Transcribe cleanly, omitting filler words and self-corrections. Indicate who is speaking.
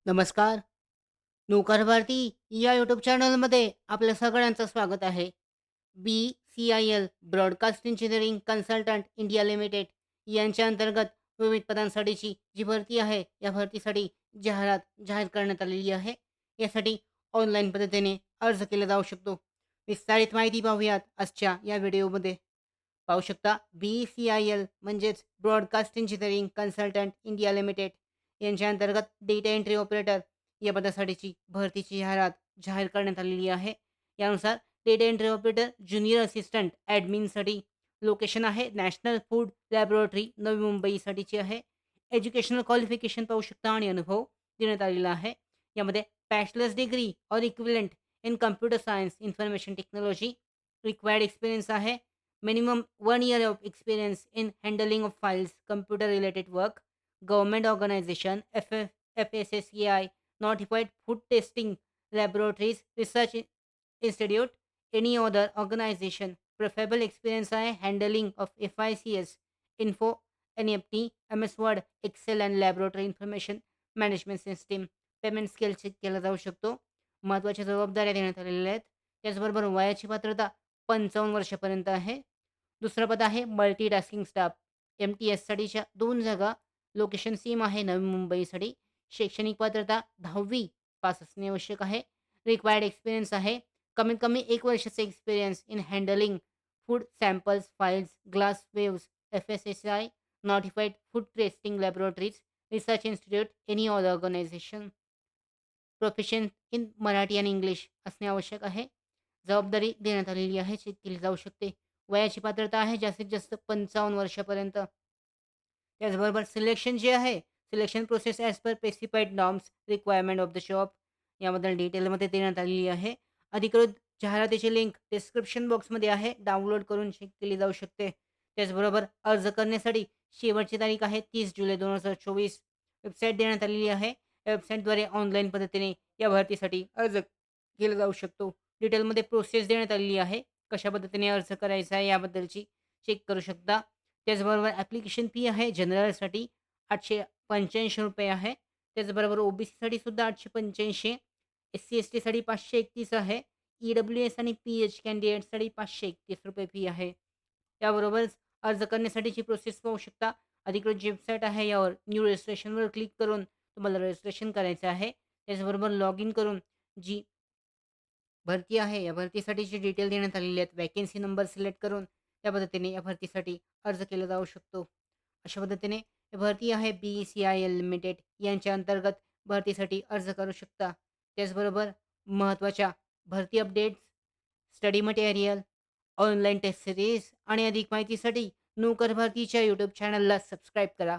Speaker 1: नमस्कार. नौकर भारती या यूट्यूब चॅनलमध्ये आपल्या सगळ्यांचं स्वागत आहे. BCIL broadcast engineering consultant India limited यांच्या अंतर्गत विविध पदांसाठीची जी भरती आहे, या भरतीसाठी जाहिरात जाहीर करण्यात आलेली आहे. यासाठी ऑनलाईन पद्धतीने अर्ज केला जाऊ शकतो. विस्तारित माहिती पाहूयात आजच्या या व्हिडिओमध्ये. पाहू शकता BCIL म्हणजेच broadcast engineering consultant India limited यांच्या अंतर्गत डेटा एंट्री ऑपरेटर या पदासाठीची भरतीची जाहिरात जाहीर करण्यात आलेली आहे. यानुसार data entry operator junior assistant ॲडमिनसाठी लोकेशन आहे नॅशनल फूड लॅबोरेटरी नवी मुंबईसाठीची आहे. एज्युकेशनल क्वालिफिकेशन पाहू शकता आणि अनुभव देण्यात आलेला आहे. यामध्ये bachelors degree or equivalent in computer science information technology required experience आहे. Minimum 1 year of experience in handling of files, computer related work, government organization, FSSAI, notified food testing laboratories, research institute, any other organization. Preferable experience आहे handling of FICS, info, NEFT, MS Word, Excel and laboratory information management system. Payment scale check केला जाऊ शकतो. महत्त्वाच्या जबाबदाऱ्या देण्यात आलेल्या आहेत. त्याचबरोबर वयाची पात्रता 55 वर्षापर्यंत आहे. दुसरं पद आहे मल्टीटास्किंग स्टाफ. MTSसाठीच्या 2 जागा. लोकेशन सेम आहे नवी मुंबईसाठी. शैक्षणिक पात्रता 10वी पास असणे आवश्यक आहे. रिक्वायर्ड एक्सपिरियन्स आहे. कमीत कमी 1 वर्षाचा experience in handling food samples, files, glass waves, FSSAI, notified food testing laboratories, research institute, any other organization. Proficient in Marathi आणि इंग्लिश असणे आवश्यक आहे. जबाबदारी देण्यात आलेली आहे, चेक केली जाऊ शकते. वयाची पात्रता आहे जास्तीत जास्त 55 वर्षापर्यंत. त्याचबरोबर सिलेक्शन जे आहे, selection process as per specified norms, requirement of the job याबद्दल डिटेलमध्ये देण्यात आलेली आहे. अधिकृत जाहिरातीची लिंक डिस्क्रिप्शन बॉक्समध्ये आहे. डाउनलोड करून चेक केली जाऊ शकते. त्याचबरोबर अर्ज करण्यासाठी शेवटची तारीख आहे 30 जुलै 2024. वेबसाईट देण्यात आलेली आहे. या वेबसाईटद्वारे ऑनलाईन पद्धतीने या भरतीसाठी अर्ज केला जाऊ शकतो. डिटेलमध्ये प्रोसेस देण्यात आलेली आहे. कशा पद्धतीने अर्ज करायचा आहे याबद्दलची चेक करू शकता. त्याचबरोबर ॲप्लिकेशन फी आहे जनरलसाठी ₹885 आहे. त्याचबरोबर OBCसाठी सुद्धा 885, SC-STसाठी 531 आहे. EWS आणि PH कॅन्डिडेटसाठी ₹531 फी आहे. त्याबरोबरच अर्ज करण्यासाठीची प्रोसेस पाहू शकता. अधिकृत जी वेबसाईट आहे यावर न्यू रजिस्ट्रेशनवर क्लिक करून तुम्हाला रजिस्ट्रेशन करायचं आहे. त्याचबरोबर लॉग इन करून जी भरती आहे, या भरतीसाठीची डिटेल देण्यात आलेली आहेत. वॅकन्सी नंबर सिलेक्ट करून त्या पद्धतीने या भरतीसाठी अर्ज केला जाऊ शकतो. अशा पद्धतीने ही भरती आहे BCIL लिमिटेड यांच्या अंतर्गत भरतीसाठी अर्ज करू शकता. त्याचबरोबर महत्त्वाच्या भरती updates, study material, online test series आणि अधिक माहितीसाठी नोकर भरतीच्या यूट्यूब चॅनलला सबस्क्राईब करा.